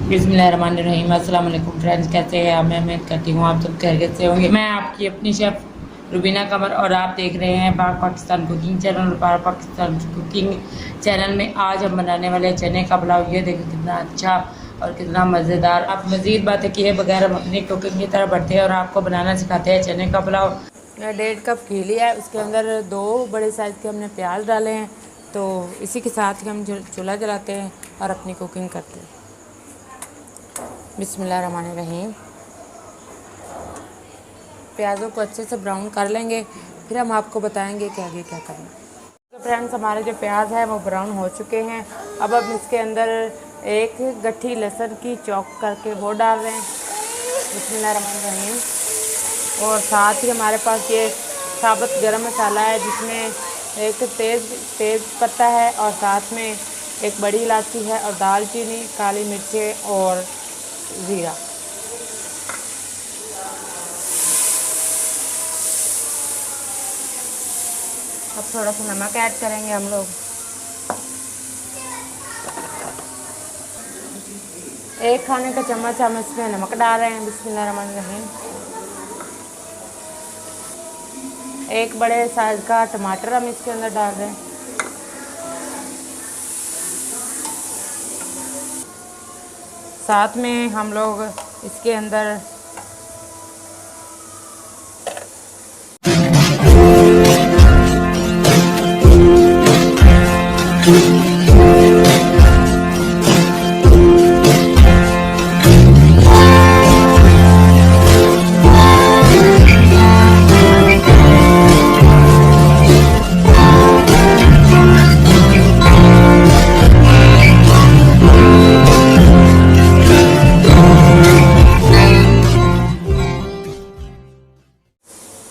बिस्मिल्लाहिर्रहमानिर्रहीम। अस्सलाम वालेकुम फ्रेंड्स, कैसे हैं आप? मैं उम्मीद करती हूँ आप सब खैरियत से होंगे। मैं आपकी अपनी शेफ़ रुबीना कमर और आप देख रहे हैं पाक पाकिस्तान कुकिंग चैनल। और पाक पाकिस्तान कुकिंग चैनल में आज हम बनाने वाले चने का पुलाव। ये देखो कितना अच्छा और कितना मज़ेदार। आप मज़ीद बातें किए बगैर हम अपनी कुकिंग की तरफ बढ़ते हैं और आपको बनाना सिखाते हैं चने का पुलाव। 1.5 कप घी लिया है, उसके अंदर 2 बड़े साइज़ के हमने प्याज डाले हैं। तो इसी के साथ ही हम चूल्हा जलाते हैं और अपनी कुकिंग करते हैं। बिस्मिल्लाहिर्रहमानिर्रहीम। प्याज़ों को अच्छे से ब्राउन कर लेंगे, फिर हम आपको बताएंगे कि आगे क्या करना है। तो फ्रेंड्स, हमारे जो प्याज है वो ब्राउन हो चुके हैं। अब हम इसके अंदर एक गट्ठी लहसुन की चॉप करके वो डाल रहे हैं। बिस्मिल्लाहिर्रहमानिर्रहीम। और साथ ही हमारे पास ये साबुत गरम मसाला है, जिसमें एक तेज़ पत्ता है और साथ में एक बड़ी इलायची है और दालचीनी, काली मिर्चें और ज़ीरा। अब थोड़ा सा नमक ऐड करेंगे हम लोग। 1 खाने का चम्मच हम इसमें नमक डाल रहे हैं। बिस्मिल्लाहिर्रहमानिर्रहीम। 1 बड़े साइज़ का टमाटर हम इसके अंदर डाल रहे हैं। साथ में हम लोग इसके अंदर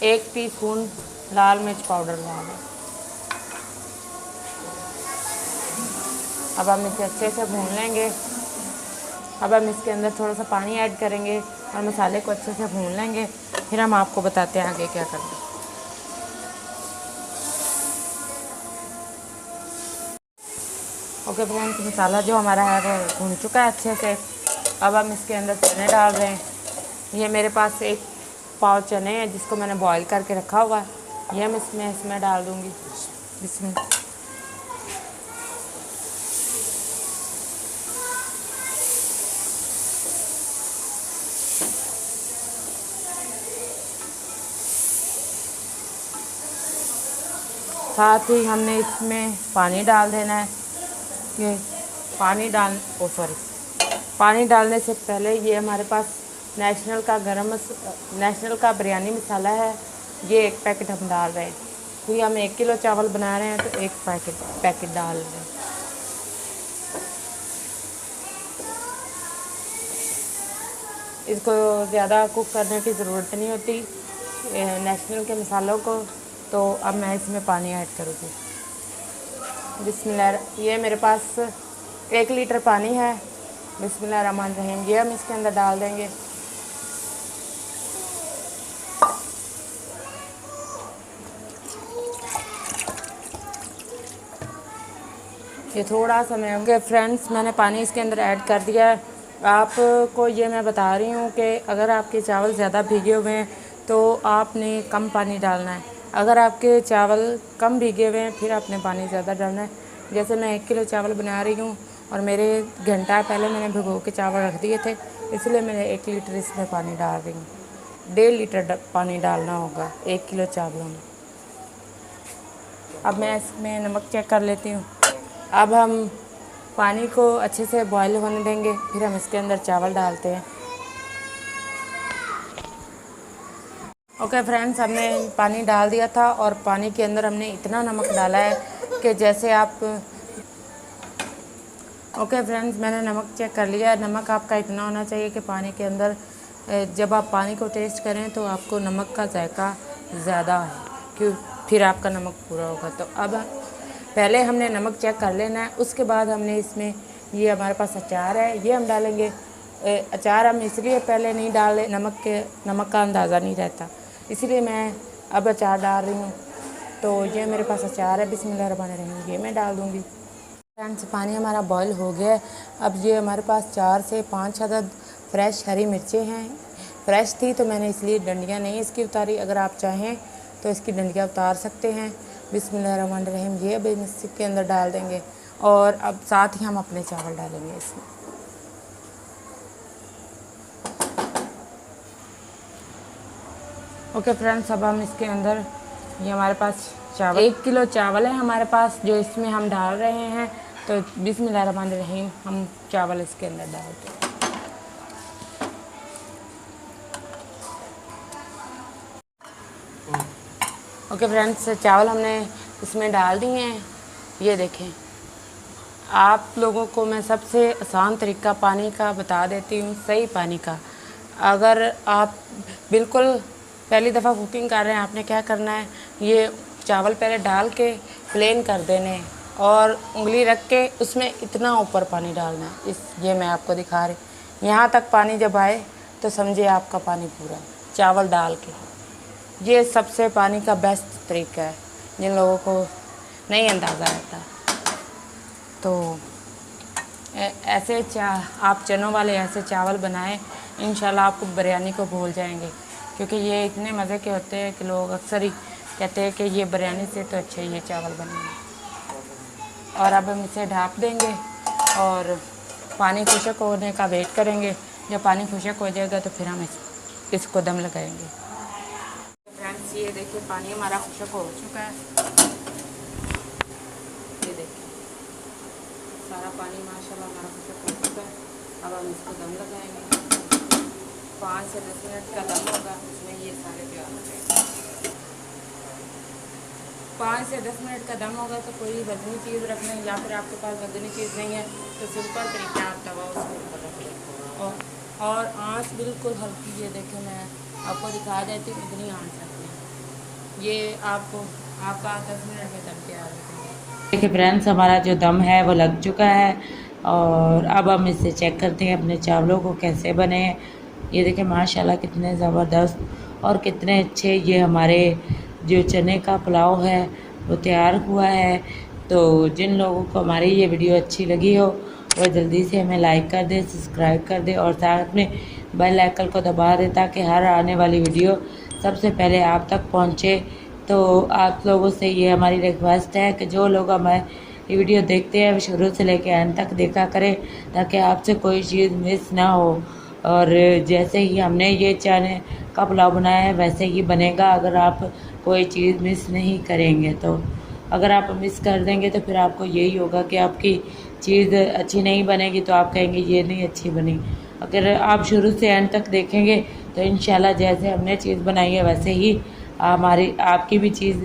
एक टीस्पून लाल मिर्च पाउडर डालें। अब हम इसे अच्छे से भून लेंगे। अब हम इसके अंदर थोड़ा सा पानी ऐड करेंगे और मसाले को अच्छे से भून लेंगे, फिर हम आपको बताते हैं आगे क्या करना है। ओके फ्रेंड्स, मसाला जो हमारा है वो भून चुका है अच्छे से। अब हम इसके अंदर चने डाल रहे हैं। ये मेरे पास 1 पाव चने हैं जिसको मैंने बॉईल करके रखा हुआ है। ये हम इसमें डाल दूँगी। इसमें साथ ही हमने इसमें पानी डाल देना है। ये पानी डालने से पहले ये हमारे पास नेशनल का बिरयानी मसाला है। ये 1 पैकेट हम डाल रहे हैं, क्योंकि हम 1 किलो चावल बना रहे हैं तो 1 पैकेट डाल रहे हैं। इसको ज़्यादा कुक करने की ज़रूरत नहीं होती नेशनल के मसालों को। तो अब मैं इसमें पानी ऐड करूँगी। बिस्मिल्लाह, ये मेरे पास 1 लीटर पानी है। बिस्मिल्लाहिर्रहमानिर्रहीम। ये हम इसके अंदर डाल देंगे। ये थोड़ा सा मैं फ्रेंड्स, मैंने पानी इसके अंदर ऐड कर दिया है। आपको ये मैं बता रही हूँ कि अगर आपके चावल ज़्यादा भीगे हुए हैं तो आपने कम पानी डालना है। अगर आपके चावल कम भीगे हुए हैं फिर आपने पानी ज़्यादा डालना है। जैसे मैं 1 किलो चावल बना रही हूँ और मेरे घंटा पहले मैंने भिगो के चावल रख दिए थे, इसलिए मैंने 1 लीटर इसमें पानी डाल रही हूँ। 1.5 लीटर पानी डालना होगा 1 किलो चावलों में। अब मैं इसमें नमक चेक कर लेती हूँ। अब हम पानी को अच्छे से बॉईल होने देंगे, फिर हम इसके अंदर चावल डालते हैं। ओके फ्रेंड्स, हमने पानी डाल दिया था और पानी के अंदर हमने इतना नमक डाला है कि जैसे आप ओके फ्रेंड्स, मैंने नमक चेक कर लिया। नमक आपका इतना होना चाहिए कि पानी के अंदर जब आप पानी को टेस्ट करें तो आपको नमक का जायका ज़्यादा है, क्यों फिर आपका नमक पूरा होगा। तो अब पहले हमने नमक चेक कर लेना है, उसके बाद हमने इसमें ये हमारे पास अचार है ये हम डालेंगे। अचार हम इसलिए पहले नहीं डाले, नमक का अंदाज़ा नहीं रहता, इसलिए मैं अब अचार डाल रही हूँ। तो ये मेरे पास अचार है। बिस्मिल्लाहिर्रहमानिर्रहीम। ये मैं डाल दूँगी। फ्रेंड्स पानी हमारा बॉईल हो गया है। अब ये हमारे पास 4 से 5 अदद फ्रेश हरी मिर्चें हैं। फ्रेश थी तो मैंने इसलिए डंडियाँ नहीं इसकी उतारी, अगर आप चाहें तो इसकी डंडियाँ उतार सकते हैं। बिस्मिल्लाहिर्रहमानिर्रहीम। ये अब मिक्सी के अंदर डाल देंगे और अब साथ ही हम अपने चावल डालेंगे इसमें। ओके फ्रेंड्स, अब हम इसके अंदर, ये हमारे पास चावल 1 किलो चावल है हमारे पास जो इसमें हम डाल रहे हैं। तो बिस्मिल्लाहिर्रहमानिर्रहीम हम चावल इसके अंदर डालते हैं। ओके फ्रेंड्स, चावल हमने इसमें डाल दिए हैं। ये देखें, आप लोगों को मैं सबसे आसान तरीका पानी का बता देती हूँ, सही पानी का। अगर आप बिल्कुल पहली दफ़ा कुकिंग कर रहे हैं, आपने क्या करना है, ये चावल पहले डाल के प्लेन कर देने और उंगली रख के उसमें इतना ऊपर पानी डालना है। ये मैं आपको दिखा रही, यहाँ तक पानी जब आए तो समझिए आपका पानी पूरा है, चावल डाल के। ये सबसे पानी का बेस्ट तरीका है जिन लोगों को नहीं अंदाज़ा रहता। तो ऐसे आप चनों वाले ऐसे चावल बनाएं, इंशाल्लाह आपको बिरयानी को भूल जाएंगे, क्योंकि ये इतने मज़े के होते हैं कि लोग अक्सर ही कहते हैं कि ये बिरयानी से तो अच्छे ये चावल बनेंगे। और अब हम इसे ढाँप देंगे और पानी खुशक होने का वेट करेंगे। जब पानी खुशक हो जाएगा तो फिर हम इसको दम लगाएंगे। फ्रेंड्स ये देखिए, पानी हमारा खुशक हो चुका है। ये देखिए सारा पानी माशाल्लाह हमारा खुशक हो चुका है। अब हम इसको दम लगाएंगे। 5 से 10 मिनट का दम होगा, उसमें ये सारे तैयार हो जाएंगे। 5 से 10 मिनट का दम होगा तो कोई वजनी चीज़ रख लें, या फिर आपके पास वजनी चीज़ नहीं है तो सिंपल तरीका आप तवा उसके ऊपर रख लें और आँच बिल्कुल हल्की। ये देखें, मैं आपको दिखा देती हूँ, इतनी आँच रखनी है। ये आपका 10 मिनट में दम तैयार हो जाएगा। देखिए फ्रेंड्स, हमारा जो दम है वो लग चुका है और अब हम इसे चेक करते हैं अपने चावलों को कैसे बने हैं। ये देखें माशाल्लाह कितने ज़बरदस्त और कितने अच्छे ये हमारे जो चने का पुलाव है वो तैयार हुआ है। तो जिन लोगों को हमारी ये वीडियो अच्छी लगी हो वो जल्दी से हमें लाइक कर दे, सब्सक्राइब कर दे और साथ में बेल आइकन को दबा दे ताकि हर आने वाली वीडियो सबसे पहले आप तक पहुंचे। तो आप लोगों से ये हमारी रिक्वेस्ट है कि जो लोग हमारी वीडियो देखते हैं वो शुरू से लेकर अंत तक देखा करें ताकि आपसे कोई चीज़ मिस ना हो। और जैसे ही हमने ये चने का पुलाव बनाया है वैसे ही बनेगा, अगर आप कोई चीज़ मिस नहीं करेंगे। तो अगर आप मिस कर देंगे तो फिर आपको यही होगा कि आपकी चीज़ अच्छी नहीं बनेगी, तो आप कहेंगे ये नहीं अच्छी बनी। अगर आप शुरू से एंड तक देखेंगे तो इंशाल्लाह जैसे हमने चीज़ बनाई है वैसे ही आपकी भी चीज़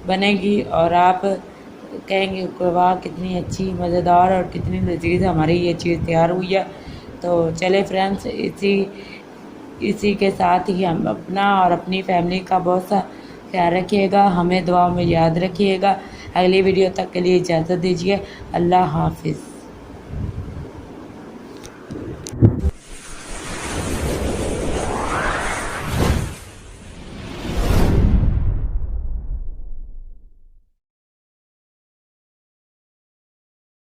बनेगी और आप कहेंगे वाह कितनी अच्छी मज़ेदार और कितनी लजीज हमारी ये चीज़ तैयार हुई है। तो चले फ्रेंड्स, इसी के साथ ही हम अपना और अपनी फैमिली का बहुत सा ख्याल रखिएगा, हमें दुआओं में याद रखिएगा। अगली वीडियो तक के लिए इजाज़त दीजिए। अल्लाह हाफिज़।